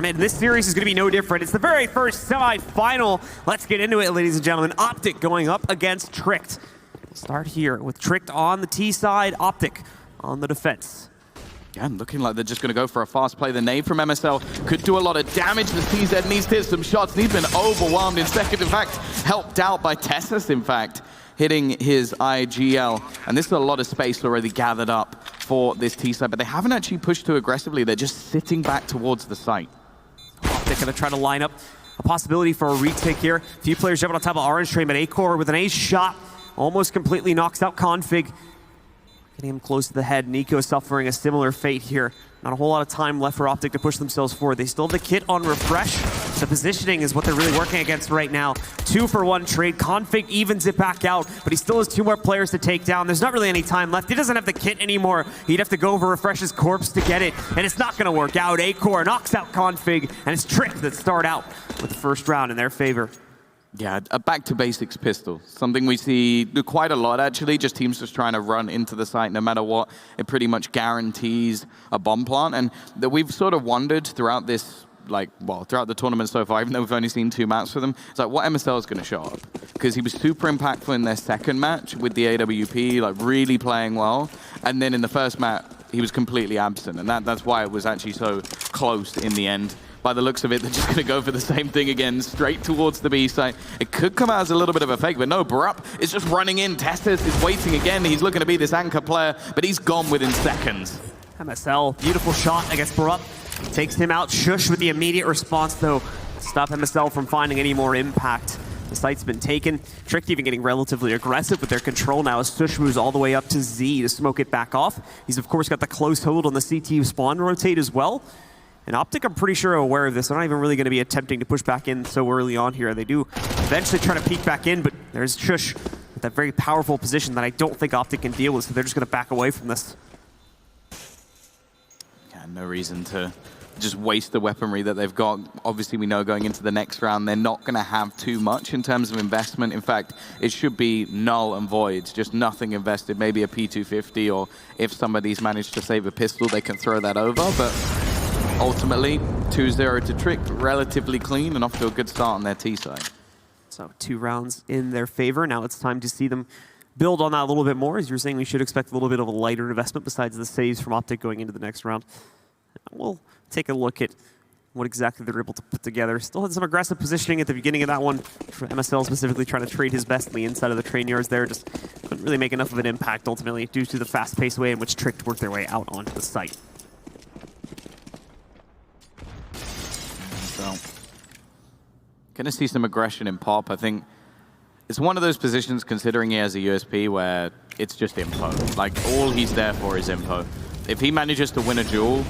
tournament. And this series is going to be no different. It's the very first semi-final. Let's get into it, ladies and gentlemen. OpTic going up against Tricked. We'll start here with Tricked on the T side, OpTic on the defense. Yeah, looking like they're just going to go for a fast play. The nade from MSL could do a lot of damage. The CZ needs to hit some shots. He's been overwhelmed in second. In fact, helped out by Tessus, in fact, hitting his IGL. And this is a lot of space already gathered up for this T side, but they haven't actually pushed too aggressively. They're just sitting back towards the site. OpTic going to try to line up a possibility for a retake here. A few players jumping on top of Orange Train, but A-Core with an ace shot almost completely knocks out Config. Getting him close to the head. Nico suffering a similar fate here. Not a whole lot of time left for OpTic to push themselves forward. They still have the kit on refresh. The positioning is what they're really working against right now. 2-for-1 trade. Config evens it back out, but he still has 2 more players to take down. There's not really any time left. He doesn't have the kit anymore. He'd have to go over Refresh's corpse to get it, and it's not going to work out. A-Core knocks out Config, and it's Tricked that start out with the first round in their favor. Yeah, a back-to-basics pistol. Something we see quite a lot, actually. Just teams just trying to run into the site no matter what. It pretty much guarantees a bomb plant. And that we've sort of wondered throughout this, throughout the tournament so far, even though we've only seen 2 maps for them, it's like, what MSL is going to show up? Because he was super impactful in their second match with the AWP, like really playing well. And then in the first match, he was completely absent. And that's why it was actually so close in the end. By the looks of it, they're just going to go for the same thing again, straight towards the B site. It could come out as a little bit of a fake, but no, Barup is just running in. Tessus is waiting again. He's looking to be this anchor player, but he's gone within seconds. MSL, beautiful shot against Barup. Takes him out. Shush with the immediate response, though. Stop MSL from finding any more impact. The site's been taken. Tricked even getting relatively aggressive with their control now as Shush moves all the way up to Z to smoke it back off. He's, of course, got the close hold on the CT spawn rotate as well. And OpTic, I'm pretty sure, are aware of this. They're not even really going to be attempting to push back in so early on here. They do eventually try to peek back in, but there's Shush with that very powerful position that I don't think OpTic can deal with, so they're just going to back away from this. Yeah, no reason to just waste the weaponry that they've got. Obviously, we know going into the next round, they're not going to have too much in terms of investment. In fact, it should be null and void, just nothing invested. Maybe a P250, or if somebody's managed to save a pistol, they can throw that over. But ultimately, 2-0 to Tricked, relatively clean and off to a good start on their T side. So 2 rounds in their favor. Now it's time to see them build on that a little bit more. As you're saying, we should expect a little bit of a lighter investment besides the saves from OpTic going into the next round. We'll take a look at what exactly they're able to put together. Still had some aggressive positioning at the beginning of that one. MSL specifically trying to trade his best on the inside of the train yards there. Just couldn't really make enough of an impact ultimately due to the fast-paced way in which Tricked worked their way out onto the site. So, going to see some aggression in Pop. I think it's one of those positions, considering he has a USP, where it's just info. Like, all he's there for is info. If he manages to win a duel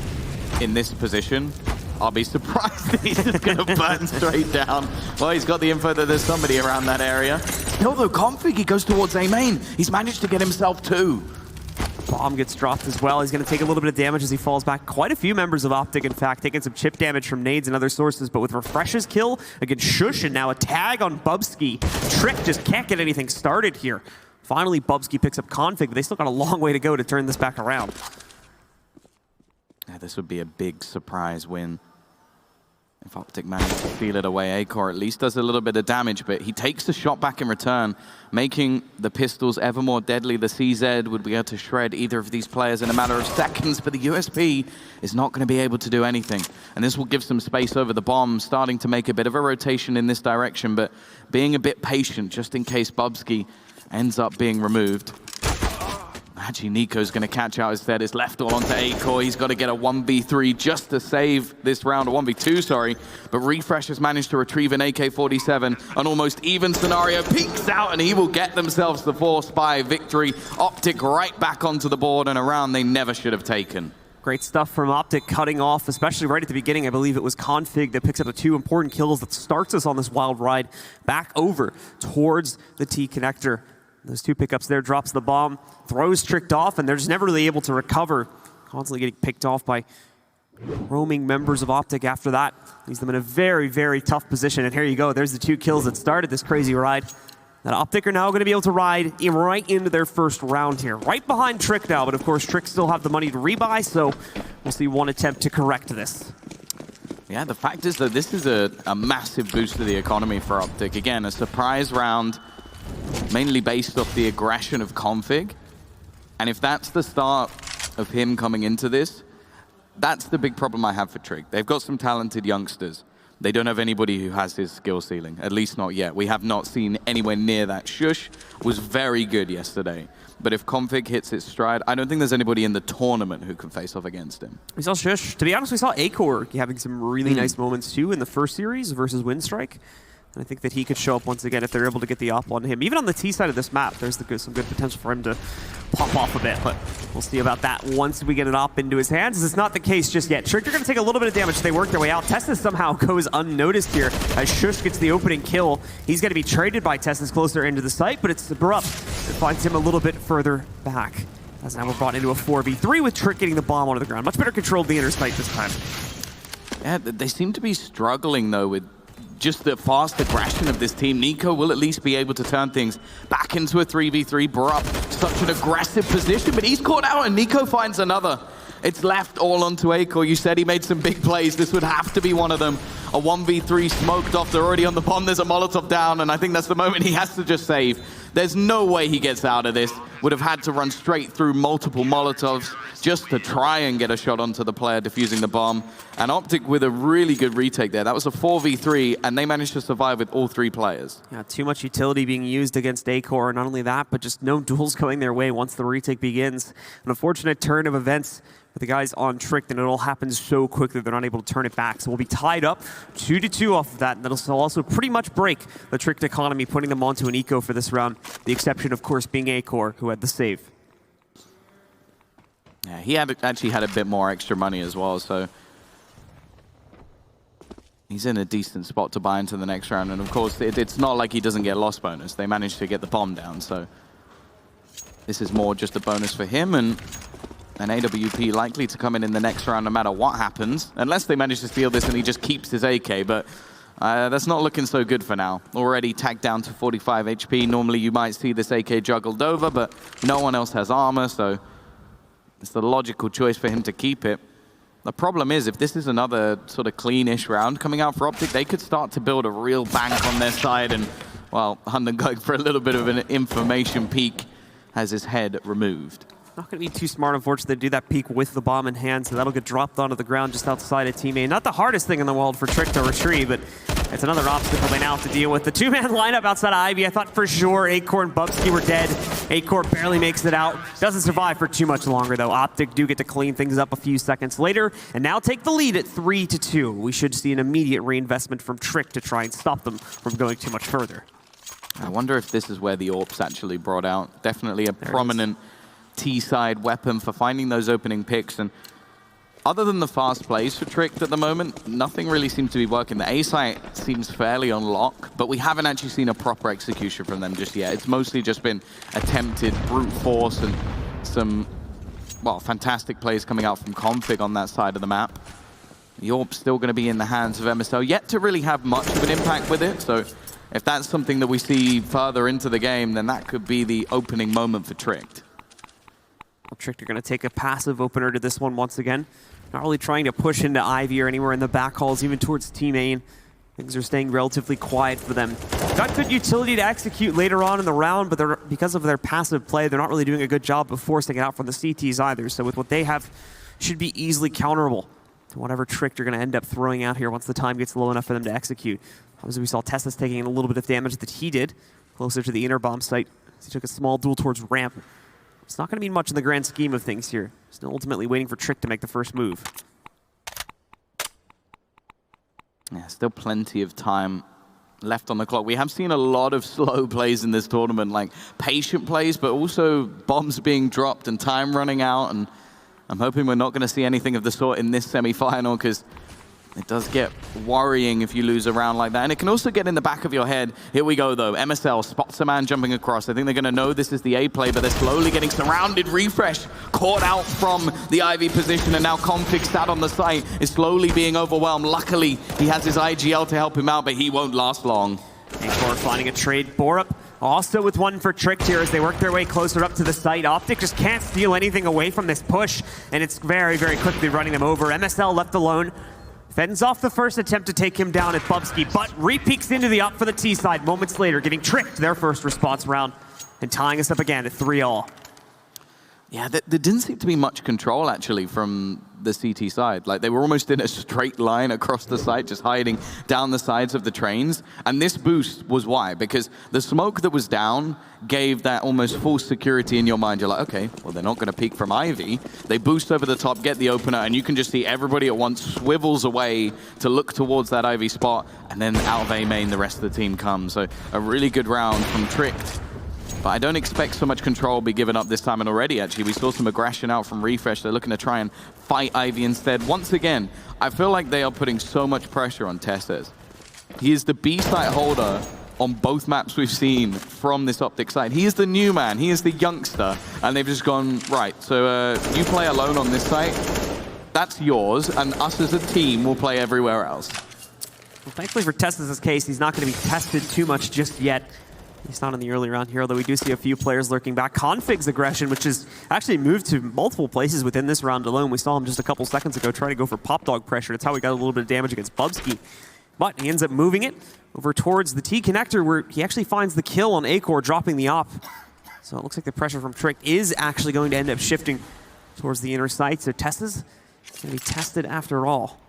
in this position, I'll be surprised that he's just going to burn straight down. Well, he's got the info that there's somebody around that area. Still, though, Config, he goes towards A main. He's managed to get himself 2. Bomb gets dropped as well. He's going to take a little bit of damage as he falls back. Quite a few members of OpTic, in fact, taking some chip damage from nades and other sources, but with Refresh's kill against Shush and now a tag on Bubsky, Trick just can't get anything started here. Finally, Bubsky picks up Config, but they still got a long way to go to turn this back around. Yeah, this would be a big surprise win. If OpTic manages to feel it away, A-Core at least does a little bit of damage, but he takes the shot back in return, making the pistols ever more deadly. The CZ would be able to shred either of these players in a matter of seconds, but the USP is not going to be able to do anything. And this will give some space over the bomb, starting to make a bit of a rotation in this direction, but being a bit patient just in case Bubsky ends up being removed. Actually, Nico's going to catch out instead. It's left all onto A-Core. He's got to get a 1v3 just to save this round, or 1v2, sorry. But Refresh has managed to retrieve an AK-47. An almost even scenario. Peeks out, and he will get themselves the 4-spy victory. OpTic right back onto the board, and a round they never should have taken. Great stuff from OpTic, cutting off, especially right at the beginning. I believe it was Config that picks up the 2 important kills that starts us on this wild ride back over towards the T connector. Those 2 pickups there, drops the bomb, throws Tricked off, and they're just never really able to recover. Constantly getting picked off by roaming members of OpTic after that. Leaves them in a very, very tough position. And here you go, there's the 2 kills that started this crazy ride. That OpTic are now going to be able to ride right into their first round here. Right behind Trick now, but of course Trick still have the money to rebuy, so we'll see one attempt to correct this. Yeah, the fact is that this is a massive boost to the economy for OpTic. Again, a surprise round, mainly based off the aggression of Config. And if that's the start of him coming into this, that's the big problem I have for Trick. They've got some talented youngsters. They don't have anybody who has his skill ceiling, at least not yet. We have not seen anywhere near that. Shush was very good yesterday. But if Config hits its stride, I don't think there's anybody in the tournament who can face off against him. We saw Shush. To be honest, we saw Acor having some really nice moments too in the first series versus Windstrike. And I think that he could show up once again if they're able to get the op on him. Even on the T side of this map, there's some good potential for him to pop off a bit, but we'll see about that once we get an op into his hands. This is not the case just yet. Trick are going to take a little bit of damage. They work their way out. Testis somehow goes unnoticed here as Shush gets the opening kill. He's going to be traded by Testis closer into the site, but it's Abrupt that finds him a little bit further back. As now we're brought into a 4v3 with Trick getting the bomb onto the ground. Much better controlled the inner site this time. Yeah, they seem to be struggling though with just the fast aggression of this team. Nico will at least be able to turn things back into a 3v3. Brup, such an aggressive position, but he's caught out and Nico finds another. It's left all onto Acor. You said he made some big plays. This would have to be one of them. A 1v3 smoked off. They're already on the bomb. There's a Molotov down, and I think that's the moment he has to just save. There's no way he gets out of this. Would have had to run straight through multiple Molotovs just to try and get a shot onto the player defusing the bomb. And OpTic with a really good retake there. That was a 4v3, and they managed to survive with all three players. Yeah, too much utility being used against Acor. Not only that, but just no duels going their way once the retake begins. An unfortunate turn of events with the guys on Trick, and it all happens so quickly they're not able to turn it back. So we'll be tied up 2-2 off of that, and that'll also pretty much break the Trick economy, putting them onto an eco for this round. The exception, of course, being Acor, who had the save. Yeah, he actually had a bit more extra money as well, so he's in a decent spot to buy into the next round. And of course, it's not like he doesn't get loss bonus. They managed to get the bomb down, so this is more just a bonus for him, and an AWP likely to come in the next round no matter what happens, unless they manage to steal this and he just keeps his AK, but that's not looking so good for now. Already tagged down to 45 HP. Normally you might see this AK juggled over, but no one else has armor, so it's the logical choice for him to keep it. The problem is, if this is another sort of cleanish round coming out for OpTic, they could start to build a real bank on their side, and, well, Hunden going for a little bit of an information peek has his head removed. Not going to be too smart, unfortunately, to do that peek with the bomb in hand, so that'll get dropped onto the ground just outside of Team A. Not the hardest thing in the world for Trick to retrieve, but it's another obstacle they now have to deal with. The two-man lineup outside of Ivy, I thought for sure Acor and Bubsky were dead. Acor barely makes it out. Doesn't survive for too much longer, though. OpTic do get to clean things up a few seconds later, and now take the lead at 3-2. We should see an immediate reinvestment from Trick to try and stop them from going too much further. I wonder if this is where the AWP's actually brought out. Definitely a prominent T-side weapon for finding those opening picks. And other than the fast plays for Trick at the moment, nothing really seems to be working. The A site seems fairly on lock, but we haven't actually seen a proper execution from them just yet. It's mostly just been attempted brute force and some, well, fantastic plays coming out from Config on that side of the map. The AWP's still going to be in the hands of MSL, yet to really have much of an impact with it. So if that's something that we see further into the game, then that could be the opening moment for Trick. Trick are going to take a passive opener to this one once again. Not really trying to push into Ivy or anywhere in the back halls, even towards Team A. Things are staying relatively quiet for them. Got good utility to execute later on in the round, but because of their passive play, they're not really doing a good job of forcing it out from the CTs either. So with what they have, should be easily counterable to whatever Trick they're going to end up throwing out here once the time gets low enough for them to execute. Obviously, we saw Testis taking a little bit of damage that he did closer to the inner bomb site. He took a small duel towards ramp. It's not going to mean much in the grand scheme of things here. Still ultimately waiting for Trick to make the first move. Yeah, still plenty of time left on the clock. We have seen a lot of slow plays in this tournament, like patient plays, but also bombs being dropped and time running out. And I'm hoping we're not going to see anything of the sort in this semi-final, because it does get worrying if you lose a round like that. And it can also get in the back of your head. Here we go, though. MSL spots a man jumping across. I think they're going to know this is the A play, but they're slowly getting surrounded. Refresh caught out from the Ivy position, and now Config sat on the site is slowly being overwhelmed. Luckily, he has his IGL to help him out, but he won't last long. Acor finding a trade. Borup also with one for Trick here as they work their way closer up to the site. OpTic just can't steal anything away from this push, and it's very, very quickly running them over. MSL left alone. Fends off the first attempt to take him down at Bubsky, but re-peeks into the up for the T side moments later, getting tricked their first response round and tying us up again at 3-all. Yeah, there didn't seem to be much control, actually, from the CT side. Like, they were almost in a straight line across the site, just hiding down the sides of the trains. And this boost was why, because the smoke that was down gave that almost false security in your mind. You're like, okay, well, they're not going to peek from Ivy. They boost over the top, get the opener, and you can just see everybody at once swivels away to look towards that Ivy spot, and then out of A main, the rest of the team comes. So a really good round from Tricked. But I don't expect so much control be given up this time, and already, actually, we saw some aggression out from Refresh. They're looking to try and fight Ivy instead. Once again, I feel like they are putting so much pressure on Testes. He is the B-site holder on both maps we've seen from this OpTic side. He is the new man. He is the youngster. And they've just gone, right, so you play alone on this site. That's yours, and us as a team will play everywhere else. Well, thankfully for Testes' case, he's not going to be tested too much just yet. He's not in the early round here, although we do see a few players lurking back. Config's aggression, which has actually moved to multiple places within this round alone. We saw him just a couple seconds ago try to go for pop dog pressure. That's how he got a little bit of damage against Bubsky. But he ends up moving it over towards the T connector, where he actually finds the kill on Acor, dropping the op. So it looks like the pressure from Trick is actually going to end up shifting towards the inner site. So Testes is going to be tested after all.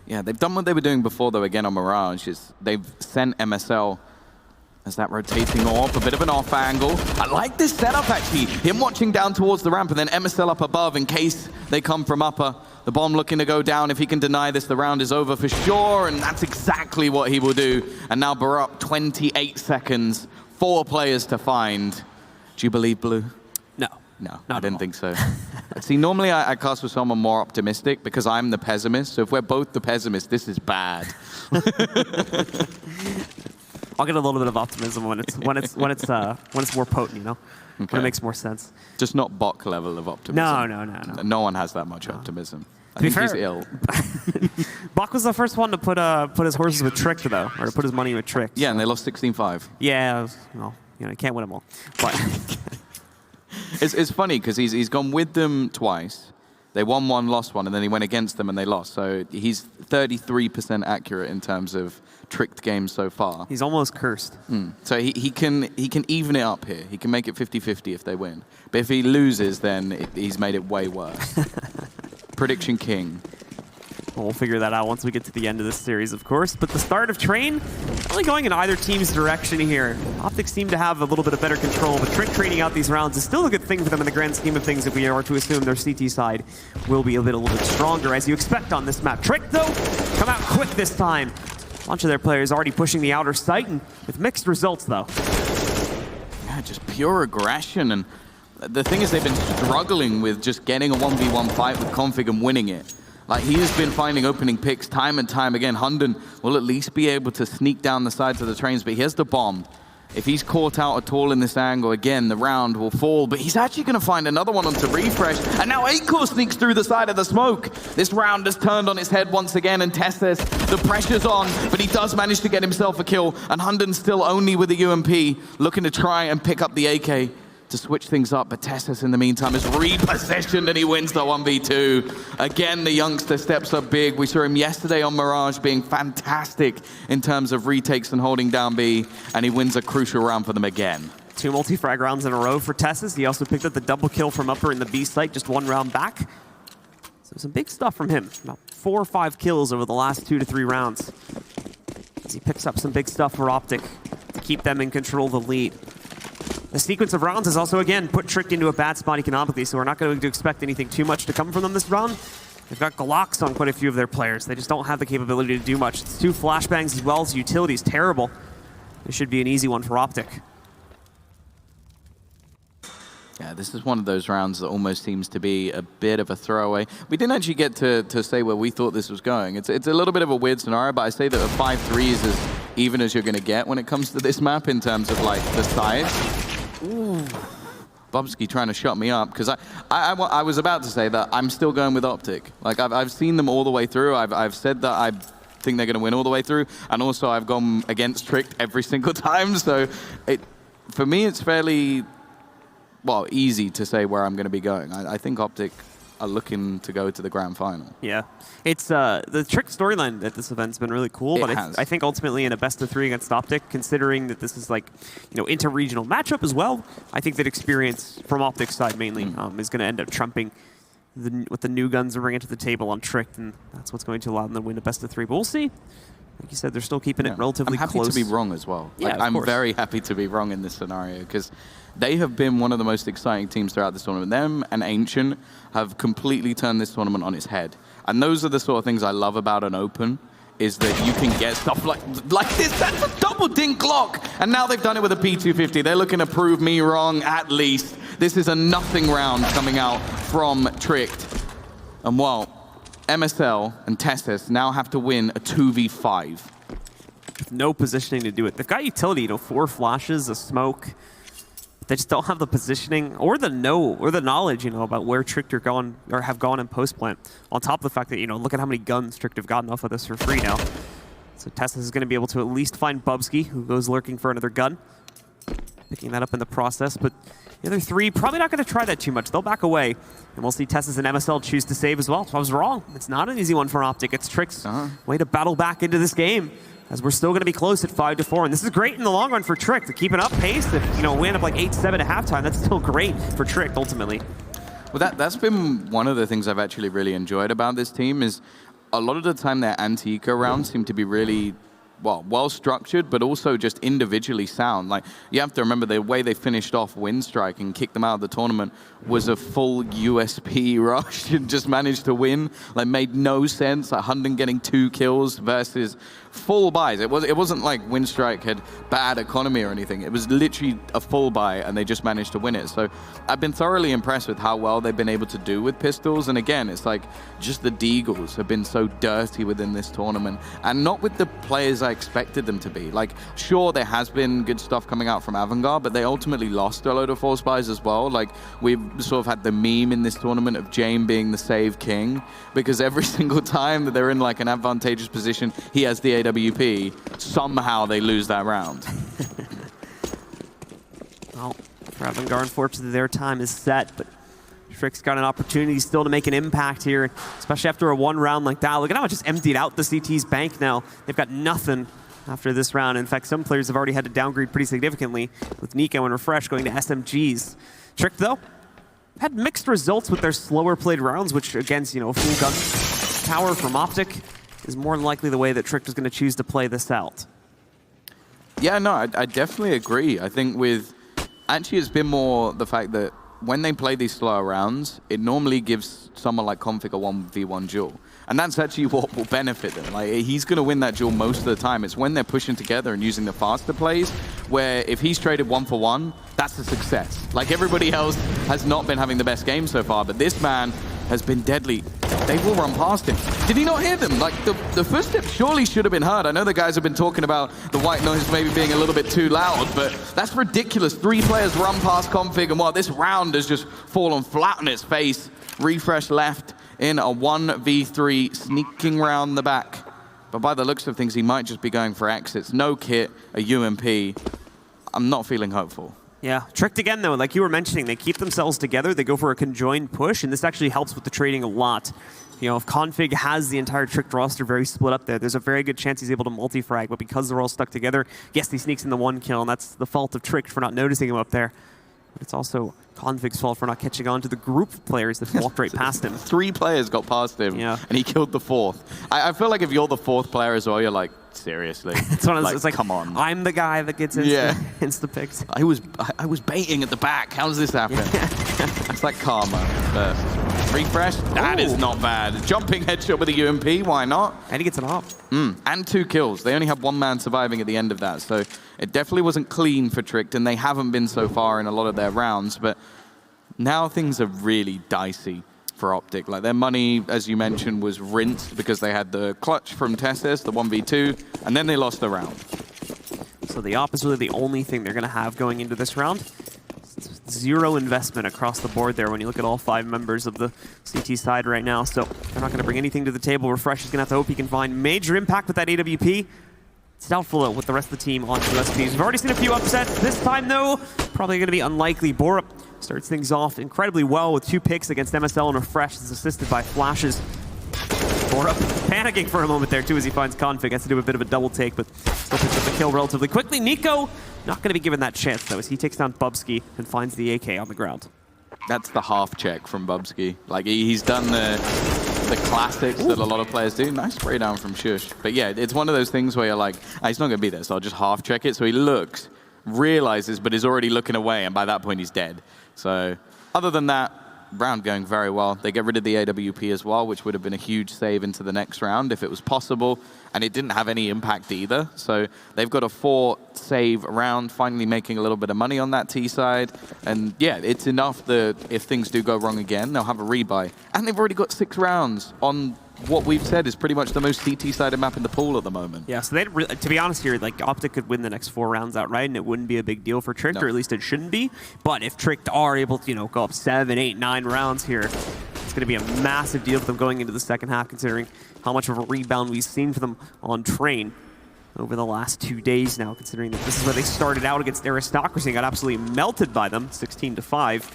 Yeah, they've done what they were doing before, though, again on Mirage. They've sent MSL as that rotating orb, a bit of an off angle. I like this setup, actually. Him watching down towards the ramp and then MSL up above in case they come from upper. The bomb looking to go down. If he can deny this, the round is over for sure, and that's exactly what he will do. And now Baruch, 28 seconds, 4 players to find. Do you believe Blue? No, I didn't think so. See, normally I cast with someone more optimistic because I'm the pessimist. So if we're both the pessimists, this is bad. I'll get a little bit of optimism when it's more potent, you know, okay. When it makes more sense. Just not Bok level of optimism. No. No one has that much optimism. I to be think fair, he's ill. Bok was the first one to put his horses with Trick, though, or to put his money with Trick. Yeah, and they lost 16-5. Yeah, well, you know, you can't win them all. But it's funny because he's gone with them twice. They won one, lost one, and then he went against them and they lost. So he's 33% accurate in terms of Tricked games so far. He's almost cursed. So he can even it up here. He can make it 50-50 if they win. But if he loses, then he's made it way worse. Prediction king. Well, we'll figure that out once we get to the end of this series, of course. But the start of Train, really going in either team's direction here. OpTic seem to have a little bit of better control, but Trick trading out these rounds is still a good thing for them in the grand scheme of things if we are to assume their CT side will be a little bit stronger, as you expect on this map. Trick, though, come out quick this time. A bunch of their players already pushing the outer site, and with mixed results, though. Yeah, just pure aggression. And the thing is, they've been struggling with just getting a 1v1 fight with Config and winning it. Like, he has been finding opening picks time and time again. Hunden will at least be able to sneak down the sides of the trains, but he has the bomb. If he's caught out at all in this angle, again, the round will fall, but he's actually going to find another one onto Refresh, and now Acor sneaks through the side of the smoke. This round has turned on its head once again, and Testes, the pressure's on, but he does manage to get himself a kill, and Hunden's still only with the UMP, looking to try and pick up the AK to switch things up, but Testes in the meantime is repositioned and he wins the 1v2. Again, the youngster steps up big. We saw him yesterday on Mirage being fantastic in terms of retakes and holding down B, and he wins a crucial round for them again. 2 multi-frag rounds in a row for Testes. He also picked up the double kill from upper in the B site, just 1 round back. So some big stuff from him. About 4 or 5 kills over the last 2 to 3 rounds. As he picks up some big stuff for OpTic to keep them in control of the lead. The sequence of rounds has also, again, put Trick into a bad spot economically, so we're not going to expect anything too much to come from them this round. They've got Glocks on quite a few of their players. They just don't have the capability to do much. It's 2 flashbangs as well as utilities. Terrible. This should be an easy one for OpTic. Yeah, this is one of those rounds that almost seems to be a bit of a throwaway. We didn't actually get to say where we thought this was going. It's a little bit of a weird scenario, but I say that a 5-3 is as even as you're going to get when it comes to this map in terms of, like, the size. Ooh. Bubsky trying to shut me up, because I was about to say that I'm still going with OpTic. Like, I've seen them all the way through. I've said that I think they're going to win all the way through, and also I've gone against Tricked every single time. So for me, it's fairly, well, easy to say where I'm going to be going. I think OpTic are looking to go to the grand final. Yeah. It's the Trick storyline at this event's been really cool, but I think ultimately in a best-of-3 against OpTic, considering that this is like, inter-regional matchup as well, I think that experience from OpTic's side mainly is going to end up trumping what the new guns are bringing to the table on Trick, and that's what's going to allow them to win a best-of-3. But we'll see. Like you said, they're still keeping it relatively close. I'm happy to be wrong as well. Yeah, I'm very happy to be wrong in this scenario because they have been one of the most exciting teams throughout this tournament. Them and Ancient have completely turned this tournament on its head. And those are the sort of things I love about an Open, is that you can get stuff like this. That's a double dink lock. And now they've done it with a P250. They're looking to prove me wrong at least. This is a nothing round coming out from Tricked. And well, MSL and Testis now have to win a 2v5. No positioning to do it. They've got utility, 4 flashes, a smoke. They just don't have the positioning or the knowledge, about where Tricked are going or have gone in post plant. On top of the fact that, look at how many guns Tricked have gotten off of this for free now. So Testis is going to be able to at least find Bubsky, who goes lurking for another gun. Picking that up in the process, but the other 3 probably not going to try that too much. They'll back away, and we'll see Testis and MSL choose to save as well. So I was wrong. It's not an easy one for OpTic. It's Trick's way to battle back into this game, as we're still going to be close at 5-4. And this is great in the long run for Trick to keep an up pace. If we end up like 8-7 at halftime, that's still great for Trick ultimately. Well, that's been one of the things I've actually really enjoyed about this team is a lot of the time their anti-eco rounds seem to be really well structured, but also just individually sound. Like, you have to remember the way they finished off Windstrike and kicked them out of the tournament was a full USP rush and just managed to win. Like, made no sense. Like, Hunden getting 2 kills versus full buys. It wasn't like Windstrike had bad economy or anything. It was literally a full buy, and they just managed to win it. So I've been thoroughly impressed with how well they've been able to do with pistols. And again, it's like just the Deagles have been so dirty within this tournament, and not with the players I expected them to be. Like, sure, there has been good stuff coming out from Avangard, but they ultimately lost a load of force buys as well. Like, we've sort of had the meme in this tournament of Jame being the save king, because every single time that they're in like an advantageous position, he has the AWP, somehow they lose that round. Well, for Avangard, unfortunately, their time is set, but Trick's got an opportunity still to make an impact here, especially after a 1 round like that. Look at how it just emptied out the CT's bank now. They've got nothing after this round. In fact, some players have already had to downgrade pretty significantly, with Nico and Refresh going to SMGs. Trick, though, had mixed results with their slower played rounds, which against, full gun power from OpTic is more than likely the way that Trick was going to choose to play this out. Yeah, no, I definitely agree. I think actually it's been more the fact that when they play these slower rounds, it normally gives someone like Config a 1v1 duel. And that's actually what will benefit them. Like, he's going to win that duel most of the time. It's when they're pushing together and using the faster plays, where if he's traded 1-for-1, that's a success. Like, everybody else has not been having the best game so far, but this man has been deadly. They will run past him. Did he not hear them? Like, the footsteps surely should have been heard. I know the guys have been talking about the white noise maybe being a little bit too loud, but that's ridiculous. 3 players run past Config, and this round has just fallen flat on its face. Refresh left in a 1v3, sneaking round the back. But by the looks of things, he might just be going for exits. No kit, a UMP. I'm not feeling hopeful. Yeah, Tricked again, though. Like you were mentioning, they keep themselves together. They go for a conjoined push, and this actually helps with the trading a lot. If Config has the entire Tricked roster very split up there's a very good chance he's able to multi-frag, but because they're all stuck together, yes, he sneaks in the 1 kill, and that's the fault of Tricked for not noticing him up there. But it's also Config's fault for not catching on to the group of players that walked right past him. 3 players got past him, and he killed the 4th. I feel like if you're the 4th player as well, you're like, seriously. It's one of those, it's like, come on. I'm the guy that gets insta-picked. I was baiting at the back. How does this happen? It's like karma. Refresh, that is not bad. Jumping headshot with a UMP, why not? And he gets it off. And 2 kills. They only have 1 man surviving at the end of that. So it definitely wasn't clean for Tricked, and they haven't been so far in a lot of their rounds. But now things are really dicey for OpTic. Like, their money, as you mentioned, was rinsed because they had the clutch from Testis, the 1v2, and then they lost the round. So the op is really the only thing they're going to have going into this round. 0 investment across the board there when you look at all 5 members of the CT side right now. So they're not going to bring anything to the table. Refresh is going to have to hope he can find major impact with that AWP. It's doubtful with the rest of the team on USPs. We've already seen a few upsets. This time, though, probably going to be unlikely. Borup starts things off incredibly well with 2 picks against MSL and Refresh. Is assisted by flashes. Borup panicking for a moment there too as he finds Config. Has to do a bit of a double take, but still picks up the kill relatively quickly. Nico not going to be given that chance though as he takes down Bubsky and finds the AK on the ground. That's the half check from Bubsky. Like, he's done the classics that a lot of players do. Nice spray down from Shush. But yeah, it's one of those things where you're like, oh, he's not going to be there, so I'll just half check it. So he looks, realizes, but is already looking away, and by that point he's dead. So other than that, round going very well. They get rid of the AWP as well, which would have been a huge save into the next round if it was possible, and it didn't have any impact either. So they've got a 4-save round, finally making a little bit of money on that T side. And yeah, it's enough that if things do go wrong again, they'll have a rebuy. And they've already got 6 rounds on what we've said is pretty much the most CT-sided map in the pool at the moment. Yeah, so to be honest here, like OpTic could win the next 4 rounds outright, and it wouldn't be a big deal for Tricked, or at least it shouldn't be. But if Tricked are able to, go up 7, 8, 9 rounds here, it's going to be a massive deal for them going into the second half, considering how much of a rebound we've seen for them on Train over the last 2 days now, considering that this is where they started out against Aristocracy and got absolutely melted by them, 16-5.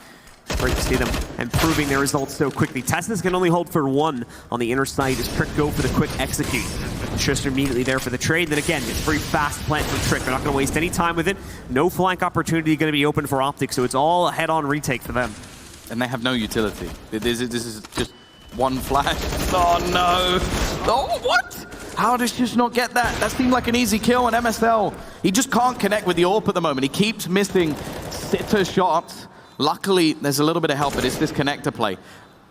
Great to see them improving their results so quickly. Teslas can only hold for 1 on the inner side as Trick go for the quick execute. Schuster immediately there for the trade. Then again, it's very fast plant from Trick. They're not going to waste any time with it. No flank opportunity going to be open for OpTic, so it's all a head-on retake for them. And they have no utility. This is just one flash. Oh no! Oh, what? How does Shush not get that? That seemed like an easy kill on MSL. He just can't connect with the AWP at the moment. He keeps missing sitter shots. Luckily, there's a little bit of help, but it's this connector play.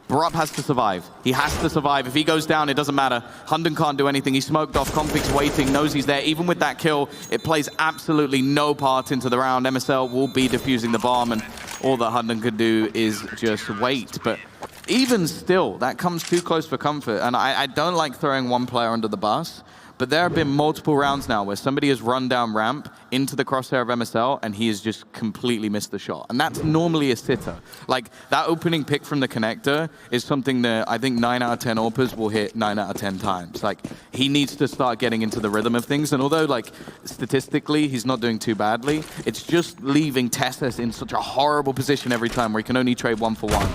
Borup has to survive. He has to survive. If he goes down, it doesn't matter. Hunden can't do anything. He's smoked off. Config's waiting, knows he's there. Even with that kill, it plays absolutely no part into the round. MSL will be defusing the bomb, and all that Hunden could do is just wait. But even still, that comes too close for comfort. And I don't like throwing one player under the bus, but there have been multiple rounds now where somebody has run down ramp into the crosshair of MSL and he has just completely missed the shot. And that's normally a sitter. Like, that opening pick from the connector is something that I think 9 out of 10 AWPers will hit 9 out of 10 times. Like, he needs to start getting into the rhythm of things. And although, like, statistically he's not doing too badly, it's just leaving Tessus in such a horrible position every time where he can only trade 1 for 1.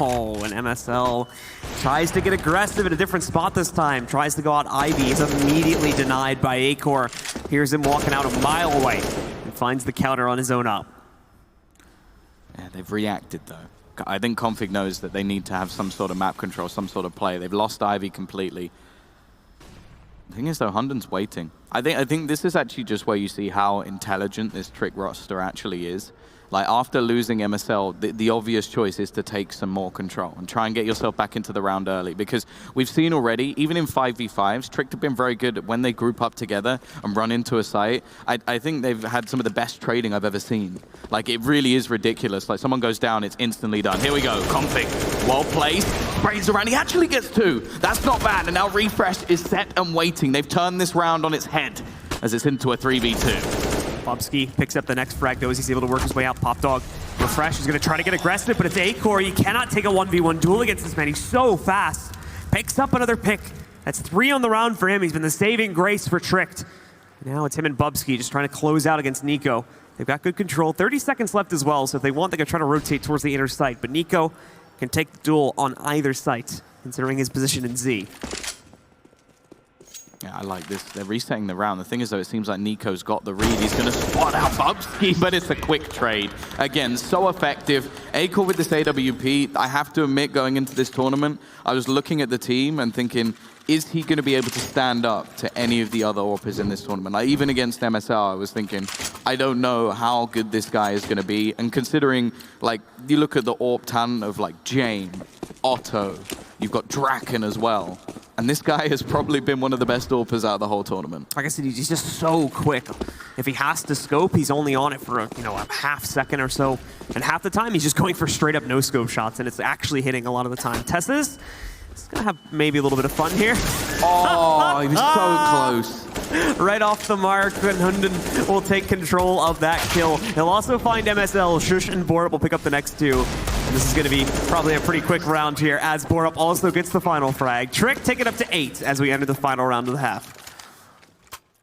Oh, and MSL tries to get aggressive in a different spot this time. Tries to go out Ivy. Is immediately denied by Acor. Here's him walking out a mile away and finds the counter on his own up. Yeah, they've reacted though. I think Config knows that they need to have some sort of map control, some sort of play. They've lost Ivy completely. The thing is though, Hunden's waiting. I think this is actually just where you see how intelligent this Trick roster actually is. Like, after losing MSL, the obvious choice is to take some more control and try and get yourself back into the round early. Because we've seen already, even in 5v5s, Trick have been very good when they group up together and run into a site. I think they've had some of the best trading I've ever seen. Like, it really is ridiculous. Like, someone goes down, it's instantly done. Here we go, Config, well placed, sprays around, he actually gets 2. That's not bad, and now Refresh is set and waiting. They've turned this round on its head as it's into a 3v2. Bubsky picks up the next frag though as he's able to work his way out. Pop Dog Refresh is going to try to get aggressive, but it's Acor. He cannot take a 1v1 duel against this man. He's so fast. Picks up another pick. That's 3 on the round for him. He's been the saving grace for Tricked. Now it's him and Bubsky just trying to close out against Nico. They've got good control. 30 seconds left as well, so if they want, they can try to rotate towards the inner site. But Nico can take the duel on either site, considering his position in Z. Yeah, I like this. They're resetting the round. The thing is, though, it seems like Nico's got the read. He's going to spot out Bubsky, but it's a quick trade. Again, so effective. Acor with this AWP, I have to admit, going into this tournament, I was looking at the team and thinking, is he going to be able to stand up to any of the other AWPers in this tournament? Like, even against MSL, I was thinking, I don't know how good this guy is going to be. And considering, like, you look at the AWP talent of, like, Jane, Otto, you've got Draken as well. And this guy has probably been one of the best AWPers out of the whole tournament. Like I said, he's just so quick. If he has to scope, he's only on it for a half second or so. And half the time, he's just going for straight up no-scope shots, and it's actually hitting a lot of the time. Tessus is going to have maybe a little bit of fun here. Oh, he was so close. Right off the mark, and Hunden will take control of that kill. He'll also find MSL. Shush and Borup will pick up the next 2. And this is going to be probably a pretty quick round here as Borup also gets the final frag. Trick take it up to 8 as we enter the final round of the half.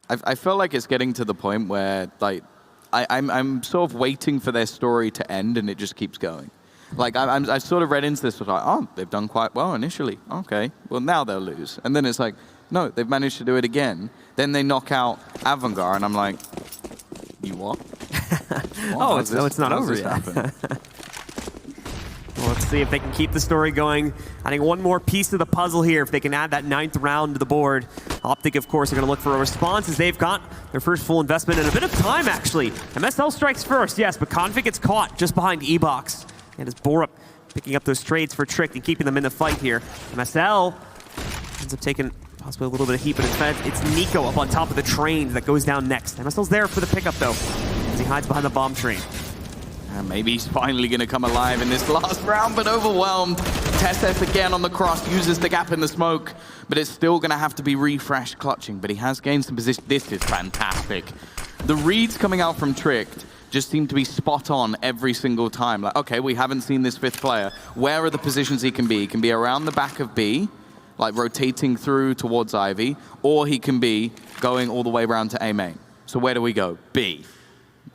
I feel like it's getting to the point where, like, I'm sort of waiting for their story to end, and it just keeps going. Like, I sort of read into this, was like, oh, they've done quite well initially. Okay, well, now they'll lose. And then it's like, no, they've managed to do it again. Then they knock out Avangar, and I'm like, you what? Oh, it's not over yet. Well, let's see if they can keep the story going. I think one more piece of the puzzle here, if they can add that 9th round to the board. OpTic, of course, are going to look for a response as they've got their first full investment in a bit of time, actually. MSL strikes first, yes, but Config gets caught just behind E-Box. And it's Borup picking up those trades for Trick and keeping them in the fight here. MSL ends up taking possibly a little bit of heat, but instead it's Nico up on top of the train that goes down next. MSL's there for the pickup, though, as he hides behind the bomb train. Maybe he's finally going to come alive in this last round, but overwhelmed. Tess again on the cross, uses the gap in the smoke, but it's still going to have to be refreshed clutching, but he has gained some position. This is fantastic. The reads coming out from Tricked just seem to be spot on every single time. Like, okay, we haven't seen this 5th player. Where are the positions he can be? He can be around the back of B, like rotating through towards Ivy, or he can be going all the way around to A main. So where do we go? B.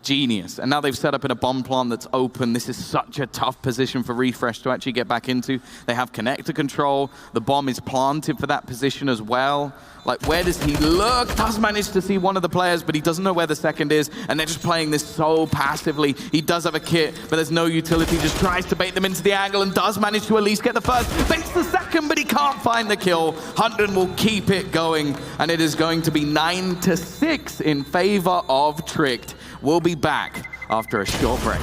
Genius. And now they've set up in a bomb plant that's open. This is such a tough position for Refresh to actually get back into. They have connector control. The bomb is planted for that position as well. Like, where does he look? Does manage to see one of the players, but he doesn't know where the second is, and they're just playing this so passively. He does have a kit, but there's no utility. Just tries to bait them into the angle and does manage to at least get the first. Baits the second, but he can't find the kill. Hunden will keep it going, and it is going to be 9-6 in favor of Tricked. We'll be back after a short break.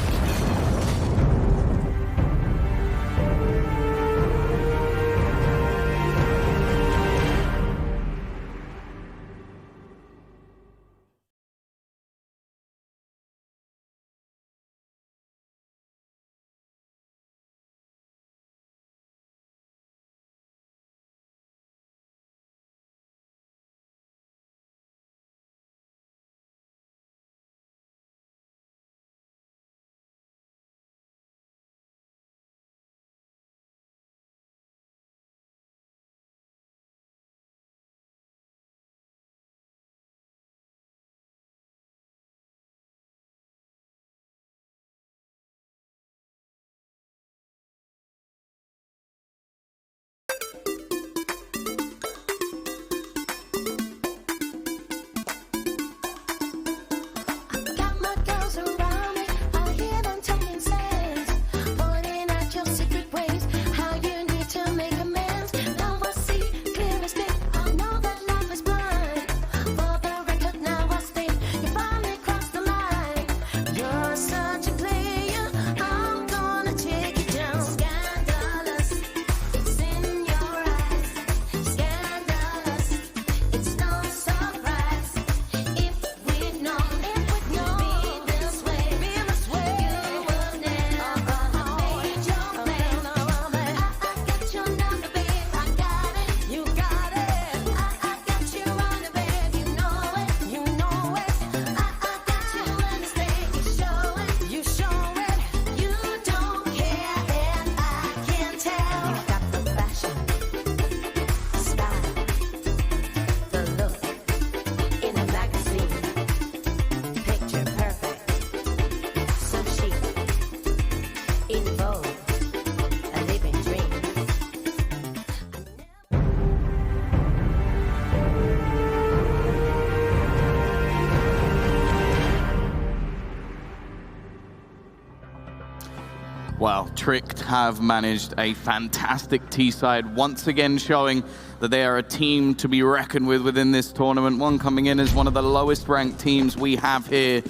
Well, Tricked have managed a fantastic T-side, once again showing that they are a team to be reckoned with within this tournament. One coming in as one of the lowest ranked teams we have here,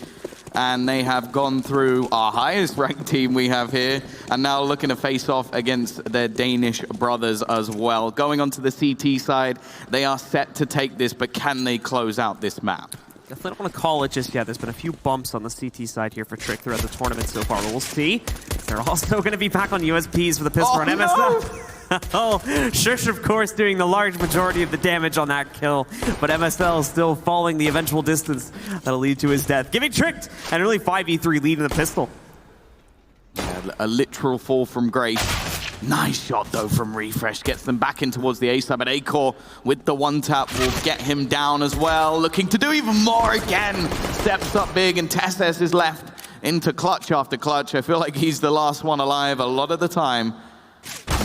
and they have gone through our highest ranked team we have here, and now looking to face off against their Danish brothers as well. Going on to the CT side, they are set to take this, but can they close out this map? Definitely don't want to call it just yet. There's been a few bumps on the CT side here for Trick throughout the tournament so far. We'll see. They're also going to be back on USPs for the pistol on MSL. Oh, Shush, of course, doing the large majority of the damage on that kill, but MSL still falling the eventual distance that'll lead to his death. Giving Tricked and really 5v3 lead in the pistol. Yeah, a literal fall from grace. Nice shot, though, from Refresh. Gets them back in towards the A side, but Acor with the one tap will get him down as well. Looking to do even more again. Steps up big, and Tesses is left into clutch after clutch. I feel like he's the last one alive a lot of the time.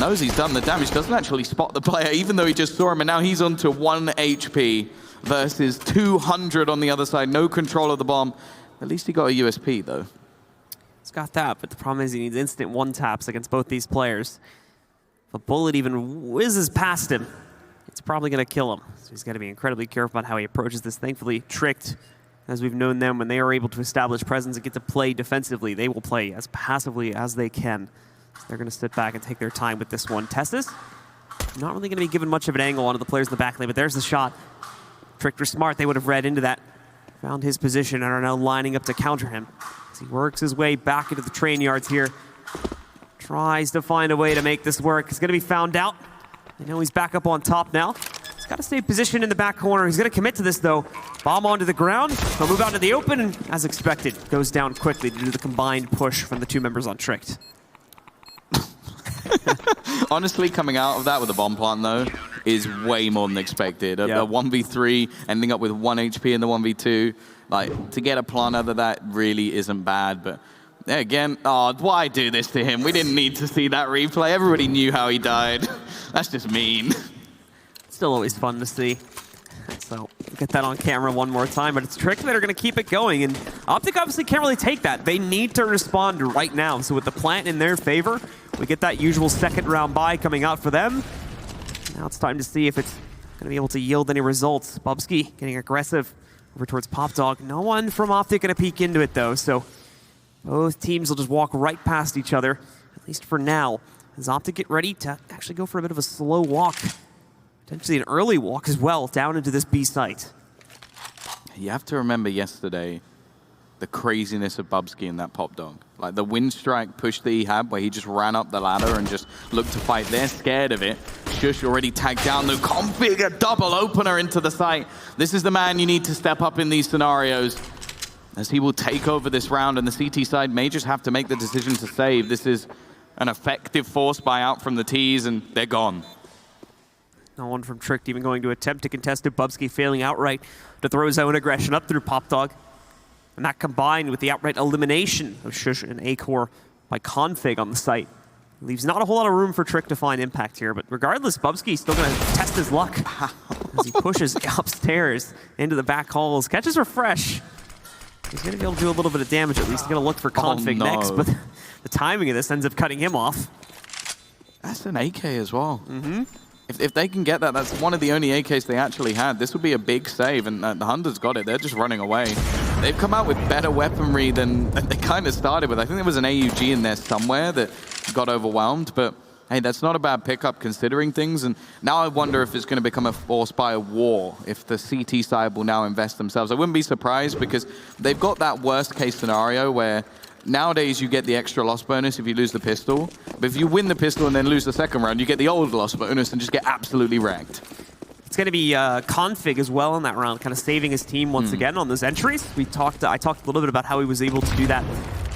Knows he's done the damage, doesn't actually spot the player, even though he just saw him, and now he's on to 1 HP versus 200 on the other side. No control of the bomb. At least he got a USP, though. He's got that, but the problem is he needs instant one-taps against both these players. If a bullet even whizzes past him, it's probably going to kill him. So he's got to be incredibly careful about how he approaches this. Thankfully, Tricked, as we've known them, when they are able to establish presence and get to play defensively, they will play as passively as they can. So they're going to sit back and take their time with this one. Testis, not really going to be given much of an angle onto the players in the back lane, but there's the shot. Tricked or smart, they would have read into that. Found his position and are now lining up to counter him. As he works his way back into the train yards here. Tries to find a way to make this work. He's going to be found out. They know he's back up on top now. He's got to stay positioned in the back corner. He's going to commit to this, though. Bomb onto the ground. He'll move out to the open, and as expected, goes down quickly due to the combined push from the two members on Tricked. Honestly, coming out of that with a bomb plant, though, is way more than expected. A 1v3, ending up with 1 HP in the 1v2. Like, to get a plant out of that really isn't bad, but again, oh, why do this to him? We didn't need to see that replay. Everybody knew how he died. That's just mean. Still always fun to see. So get that on camera one more time, but it's Trick that are going to keep it going, and OpTic obviously can't really take that. They need to respond right now, so with the plant in their favor, we get that usual second round buy coming out for them. Now it's time to see if it's going to be able to yield any results. Bubsky getting aggressive over towards PopDog. No one from OpTic going to peek into it, though, so both teams will just walk right past each other, at least for now, as OpTic get ready to actually go for a bit of a slow walk. Potentially an early walk as well, down into this B site. You have to remember yesterday the craziness of Bubsky in that PopDog. Like the wind strike push that he had where he just ran up the ladder and just looked to fight. They're scared of it. Shush already tagged down the config, a double opener into the site. This is the man you need to step up in these scenarios, as he will take over this round, and the CT side may just have to make the decision to save. This is an effective force buyout from the T's, and they're gone. No one from Tricked even going to attempt to contest it. Bubsky failing outright to throw his own aggression up through PopDog. And that combined with the outright elimination of Shush and Acor by Config on the site leaves not a whole lot of room for Trick to find impact here. But regardless, Bubsky's still going to test his luck as he pushes upstairs into the back halls. Catches Refresh. He's going to be able to do a little bit of damage at least. He's going to look for Config next, but the timing of this ends up cutting him off. That's an AK as well. If they can get that, that's one of the only AKs they actually had. This would be a big save, and the Hunters got it. They're just running away. They've come out with better weaponry than they kind of started with. I think there was an AUG in there somewhere that got overwhelmed, but hey, that's not a bad pickup considering things. And now I wonder if it's going to become a force by a war, if the CT side will now invest themselves. I wouldn't be surprised because they've got that worst case scenario where nowadays you get the extra loss bonus if you lose the pistol. But if you win the pistol and then lose the second round, you get the old loss bonus and just get absolutely wrecked. It's going to be Config as well in that round, kind of saving his team once again on those entries. I talked a little bit about how he was able to do that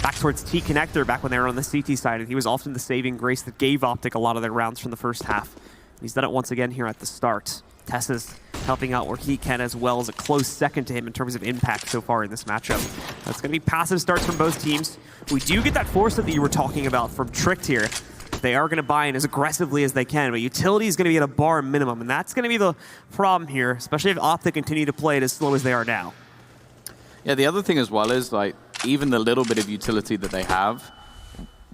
back towards T-Connector back when they were on the CT side, and he was often the saving grace that gave OpTic a lot of their rounds from the first half. And he's done it once again here at the start. Tessa's helping out where he can, as well as a close second to him in terms of impact so far in this matchup. That's going to be passive starts from both teams. We do get that force that you were talking about from Tricked here. They are going to buy in as aggressively as they can, but utility is going to be at a bar minimum, and that's going to be the problem here, especially if OpTic continue to play it as slow as they are now. Yeah, the other thing as well is, like, even the little bit of utility that they have,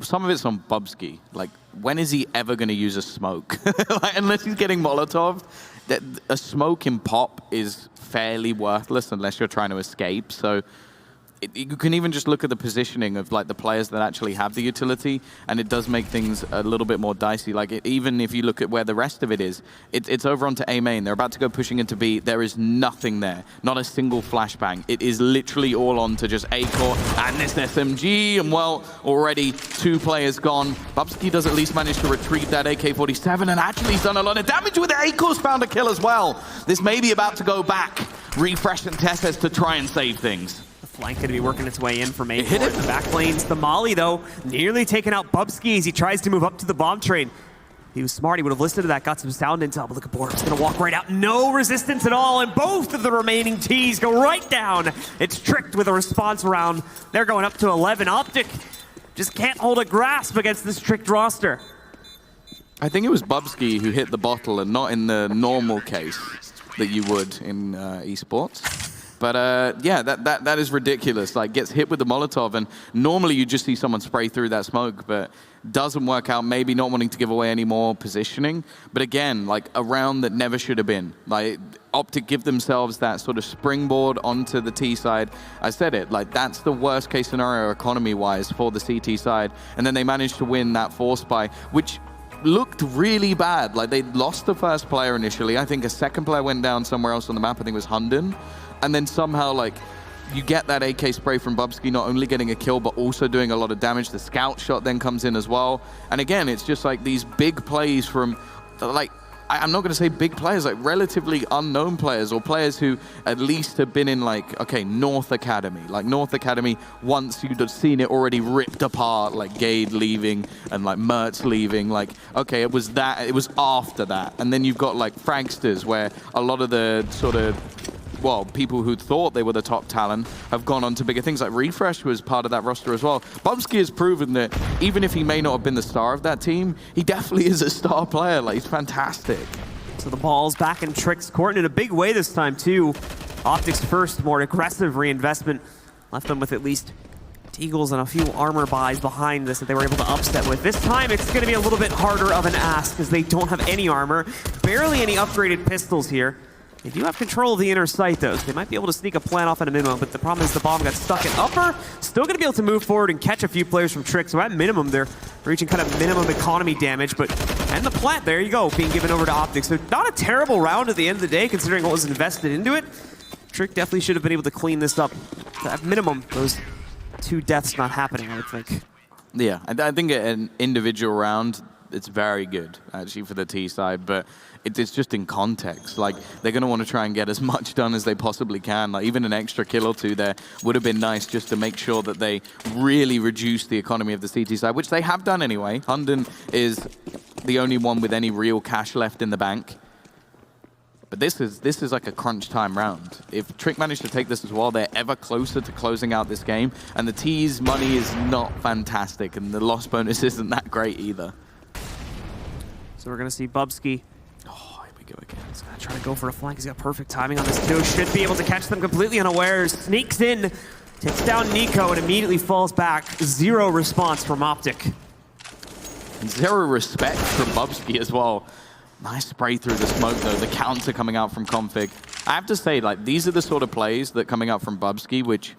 some of it's on Bubsky. Like, when is he ever going to use a smoke? Like, unless he's getting Molotov, a smoke in Pop is fairly worthless unless you're trying to escape. So you can even just look at the positioning of like the players that actually have the utility, and it does make things a little bit more dicey. Like even if you look at where the rest of it is, it's over onto A main. They're about to go pushing into B. There is nothing there, not a single flashbang. It is literally all on to just Acor and this SMG, and well, already 2 players gone. Bubsky does at least manage to retrieve that AK-47, and actually he's done a lot of damage with it. Acor's found a kill as well. This may be about to go back. Refresh and Tesses to try and save things. Flank going to be working its way in from A4. hit it. The back lane's the Molly, though. Nearly taken out Bubsky as he tries to move up to the bomb train. He was smart. He would have listened to that, got some sound intel, but look at Borg. He's going to walk right out. No resistance at all, and both of the remaining Ts go right down. It's tricked with a response round. They're going up to 11. OpTic just can't hold a grasp against this tricked roster. I think it was Bubsky who hit the bottle and not in the normal case that you would in esports. But yeah, that is ridiculous. Like, gets hit with the Molotov, and normally you just see someone spray through that smoke, but doesn't work out, maybe not wanting to give away any more positioning. But again, like a round that never should have been. Like, OpTic give themselves that sort of springboard onto the T side. I said it, like that's the worst case scenario economy-wise for the CT side. And then they managed to win that force buy, which looked really bad. Like, they lost the first player initially. I think a second player went down somewhere else on the map. I think it was Hunden. And then somehow, like, you get that AK spray from Bubsky, not only getting a kill, but also doing a lot of damage. The scout shot then comes in as well. And again, it's just like these big plays from, like, I'm not going to say big players, like relatively unknown players or players who at least have been in, like, okay, North Academy. Like, North Academy, once you'd have seen it already ripped apart, like Gade leaving and like Mertz leaving. Like, okay, it was that, it was after that. And then you've got like Fragsters, where a lot of the sort of, well, people who thought they were the top talent have gone on to bigger things. Like Refresh was part of that roster as well. Bubsky has proven that even if he may not have been the star of that team, he definitely is a star player. Like, he's fantastic. So the ball's back in Trick's court in a big way this time too. OpTic's first more aggressive reinvestment left them with at least Eagles and a few armor buys behind this that they were able to upset with. This time it's going to be a little bit harder of an ask because they don't have any armor, barely any upgraded pistols here. They do have control of the inner sight, though, so they might be able to sneak a plant off at a minimum, but the problem is the bomb got stuck at upper. Still going to be able to move forward and catch a few players from Trick, so at minimum, they're reaching kind of minimum economy damage, but and the plant, there you go, being given over to OpTic. So not a terrible round at the end of the day, considering what was invested into it. Trick definitely should have been able to clean this up. So at minimum, those 2 deaths not happening, I would think. Yeah, I think an individual round, it's very good, actually, for the T side, but it's just in context. Like, they're going to want to try and get as much done as they possibly can. Like, even an extra kill or 2 there would have been nice, just to make sure that they really reduce the economy of the CT side, which they have done anyway. Hunden is the only one with any real cash left in the bank. But this is like a crunch time round. If Trick managed to take this as well, they're ever closer to closing out this game. And the T's money is not fantastic, and the loss bonus isn't that great either. So we're going to see Bubsky. Oh, here we go again. He's going to try to go for a flank. He's got perfect timing on this too. Should be able to catch them completely unawares. Sneaks in, takes down Nico, and immediately falls back. 0 response from OpTic. 0 respect from Bubsky as well. Nice spray through the smoke, though. The counter coming out from Config. I have to say, like, these are the sort of plays that coming out from Bubsky, which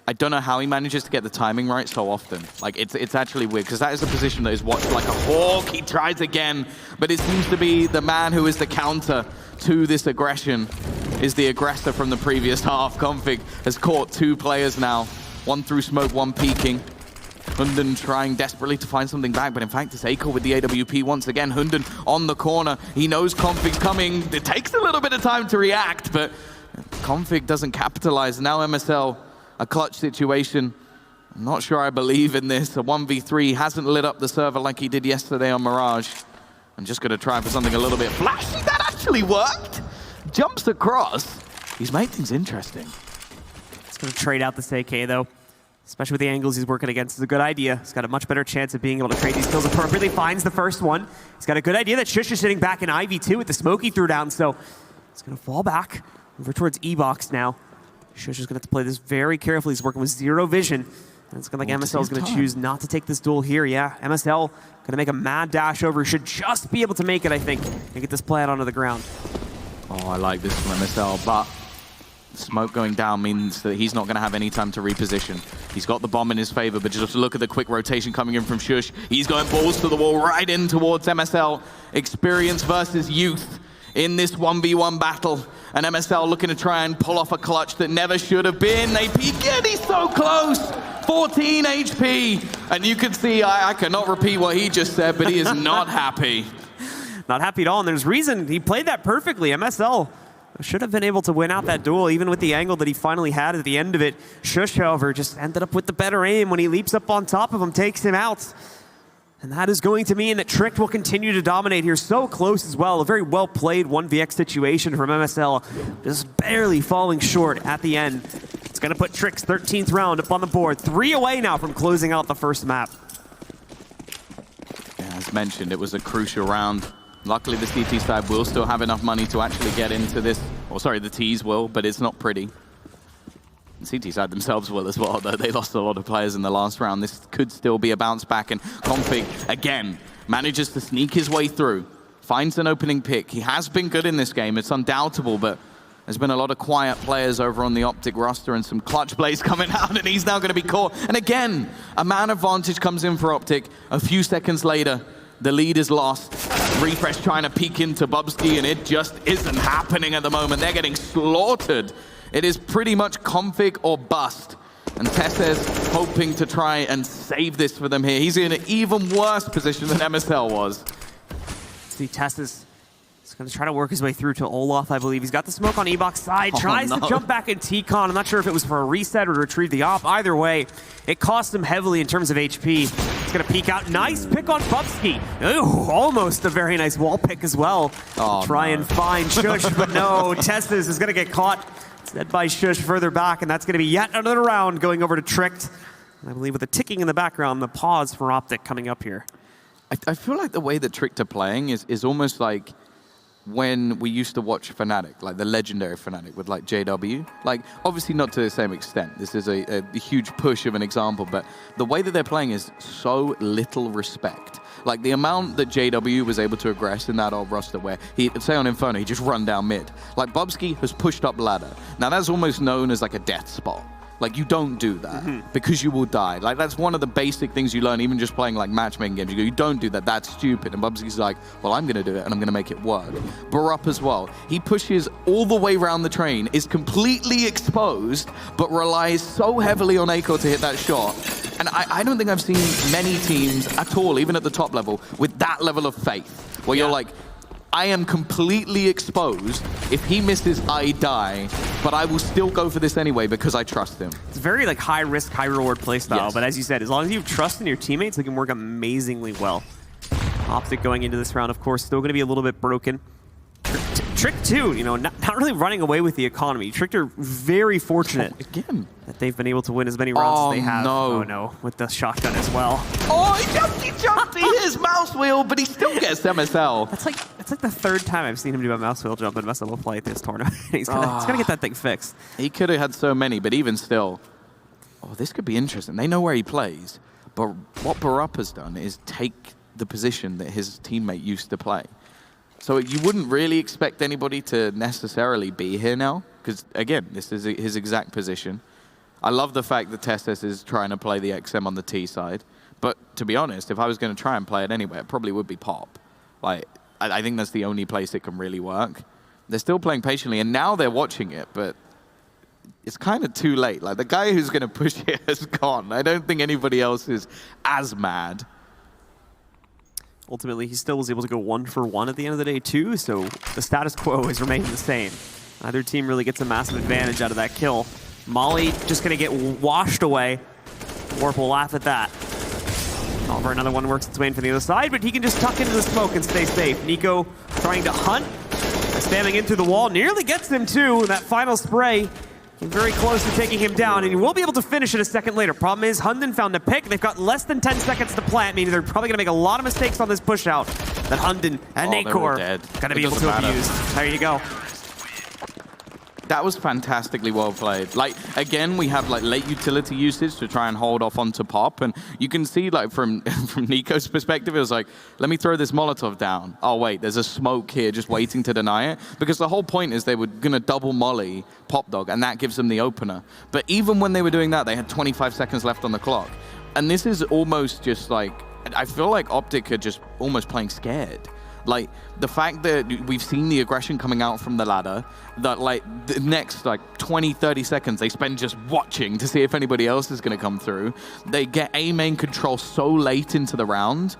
I don't know how he manages to get the timing right so often. Like, it's actually weird, because that is a position that is watched like a hawk. He tries again, but it seems to be the man who is the counter to this aggression is the aggressor from the previous half. Config has caught 2 players now. 1 through smoke, 1 peeking. Hunden trying desperately to find something back, but in fact it's Aiko with the AWP once again. Hunden on the corner. He knows Config's coming. It takes a little bit of time to react, but Config doesn't capitalize. Now MSL, a clutch situation. I'm not sure I believe in this. A 1v3 hasn't lit up the server like he did yesterday on Mirage. I'm just going to try for something a little bit flashy. That actually worked. Jumps across. He's made things interesting. He's going to trade out this AK, though. Especially with the angles he's working against. It's a good idea. He's got a much better chance of being able to trade these kills appropriately. Finds the first one. He's got a good idea that Shush is sitting back in Ivy, too, with the smoke he threw down. So he's going to fall back over towards E-Box now. Shush is going to have to play this very carefully. He's working with 0 vision. And it's going to like MSL is going to choose not to take this duel here. Yeah, MSL going to make a mad dash over. Should just be able to make it, I think, and get this plant onto the ground. Oh, I like this from MSL, but smoke going down means that he's not going to have any time to reposition. He's got the bomb in his favor, but just look at the quick rotation coming in from Shush. He's going balls to the wall right in towards MSL. Experience versus youth in this 1v1 battle. And MSL looking to try and pull off a clutch that never should have been. They peek in, he's so close. 14 HP. And you can see, I cannot repeat what he just said, but he is not happy. Not happy at all, and there's reason. He played that perfectly. MSL Should have been able to win out that duel, even with the angle that he finally had at the end of it. Sjuush, however, just ended up with the better aim when he leaps up on top of him, takes him out. And that is going to mean that Tricked will continue to dominate here. So close as well. A very well-played 1vx situation from MSL. Just barely falling short at the end. It's going to put Tricked's 13th round up on the board. 3 away now from closing out the first map. Yeah, as mentioned, it was a crucial round. Luckily, the CT side will still have enough money to actually get into this. Or sorry, the Ts will, but it's not pretty. The CT side themselves will as well, though they lost a lot of players in the last round. This could still be a bounce back, and Config, again, manages to sneak his way through, finds an opening pick. He has been good in this game, it's undoubtable, but there's been a lot of quiet players over on the OpTic roster and some clutch plays coming out, and he's now going to be caught. And again, a man advantage comes in for OpTic. A few seconds later, the lead is lost. Refresh trying to peek into Bubsky, and it just isn't happening at the moment. They're getting slaughtered. It is pretty much config or bust. And Tesses hoping to try and save this for them here. He's in an even worse position than MSL was. See, Tesses is going to try to work his way through to Olaf, I believe. He's got the smoke on Ebok's side, tries to jump back in T-Con. I'm not sure if it was for a reset or to retrieve the op. Either way, it cost him heavily in terms of HP. He's going to peek out. Nice pick on Bubsky. Ooh, almost a very nice wall pick as well. Try and find Sjuush, but no. Tesses is going to get caught. Led by Sjuush further back, and that's going to be yet another round going over to Tricked. And I believe with the ticking in the background, the pause for OpTic coming up here. I feel like the way that Tricked are playing is almost like when we used to watch Fnatic, like the legendary Fnatic with like JW. Like, obviously not to the same extent. This is a huge push of an example, but the way that they're playing is so little respect. Like the amount that JW was able to aggress in that old roster where he'd say on Inferno, he'd just run down mid. Like Bubsky has pushed up ladder. Now that's almost known as like a death spot. Like you don't do that because you will die. Like that's one of the basic things you learn even just playing like matchmaking games. You go, you don't do that, that's stupid. And Bubsky's like, well, I'm gonna do it and I'm gonna make it work. Barup as well. He pushes all the way around the train, is completely exposed, but relies so heavily on Eiko to hit that shot. And I don't think I've seen many teams at all, even at the top level, with that level of faith. Where you're like, I am completely exposed. If he misses, I die. But I will still go for this anyway because I trust him. It's very like high risk, high reward playstyle. But as you said, as long as you have trust in your teammates, it can work amazingly well. OpTic going into this round, of course, still going to be a little bit broken. Tricked too, you know, not really running away with the economy. Tricked are very fortunate that they've been able to win as many rounds as they have. Oh no, with the shotgun as well. Oh, he jumped, he hit his mouse wheel, but he still gets MSL. That's like the third time I've seen him do a mouse wheel jump in MSL play this tournament. he's gonna get that thing fixed. He could have had so many, but even still, oh, this could be interesting. They know where he plays, but what Barup has done is take the position that his teammate used to play. So you wouldn't really expect anybody to necessarily be here now, because again, this is his exact position. I love the fact that Testes is trying to play the XM on the T side, but to be honest, if I was going to try and play it anyway, it probably would be Pop. Like, I think that's the only place it can really work. They're still playing patiently, and now they're watching it, but it's kind of too late. Like, the guy who's going to push it has gone. I don't think anybody else is as mad. Ultimately, he still was able to go 1 for 1 at the end of the day, too, so the status quo has remained the same. Neither team really gets a massive advantage out of that kill. Molly just going to get washed away. Warp will laugh at that. However, another one works its way in from the other side, but he can just tuck into the smoke and stay safe. NiKo trying to hunt, spamming in through the wall, nearly gets him, too. That final spray very close to taking him down, and he will be able to finish it a second later. Problem is, Hunden found a pick. They've got less than 10 seconds to plant, meaning they're probably going to make a lot of mistakes on this push out that Hunden and Nakor going to be able to abuse. There you go. That was fantastically well played. Like, again, we have like late utility usage to try and hold off onto Pop, and you can see like from NiKo's perspective, it was like, let me throw this Molotov down. Oh wait, there's a smoke here just waiting to deny it, because the whole point is they were gonna double molly Pop Dog, and that gives them the opener. But even when they were doing that, they had 25 seconds left on the clock. And this is almost just like, I feel like OpTic are just almost playing scared. Like, the fact that we've seen the aggression coming out from the ladder, that like the next like 20, 30 seconds they spend just watching to see if anybody else is going to come through. They get A main control so late into the round,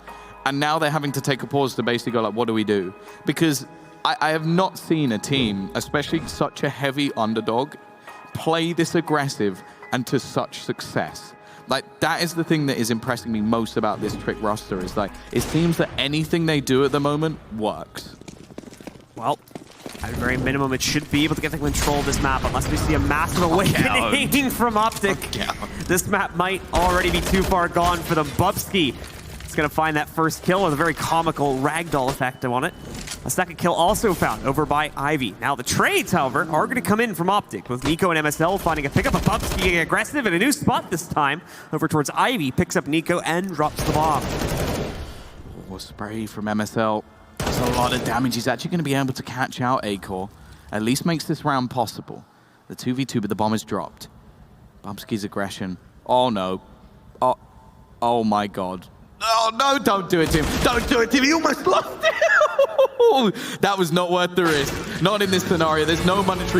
and now they're having to take a pause to basically go like, what do we do? Because I have not seen a team, especially such a heavy underdog, play this aggressive and to such success. Like, that is the thing that is impressing me most about this Trick roster, is like, it seems that anything they do at the moment works. Well, at a very minimum, it should be able to get the control of this map, unless we see a massive awakening from OpTic. This map might already be too far gone for the Bubsky. It's going to find that first kill with a very comical ragdoll effect on it. A second kill also found over by Ivy. Now the trades, however, are going to come in from OpTic, with Nico and MSL finding a pickup of Bubsky getting aggressive in a new spot this time. Over towards Ivy, picks up Nico and drops the bomb. Oh, spray from MSL. That's a lot of damage. He's actually going to be able to catch out A-Core. At least makes this round possible. The 2v2, but the bomb is dropped. Bubsky's aggression. Oh no. Oh my god. Oh no, don't do it to him. Don't do it to him. He almost lost it. That was not worth the risk. Not in this scenario. There's no monetary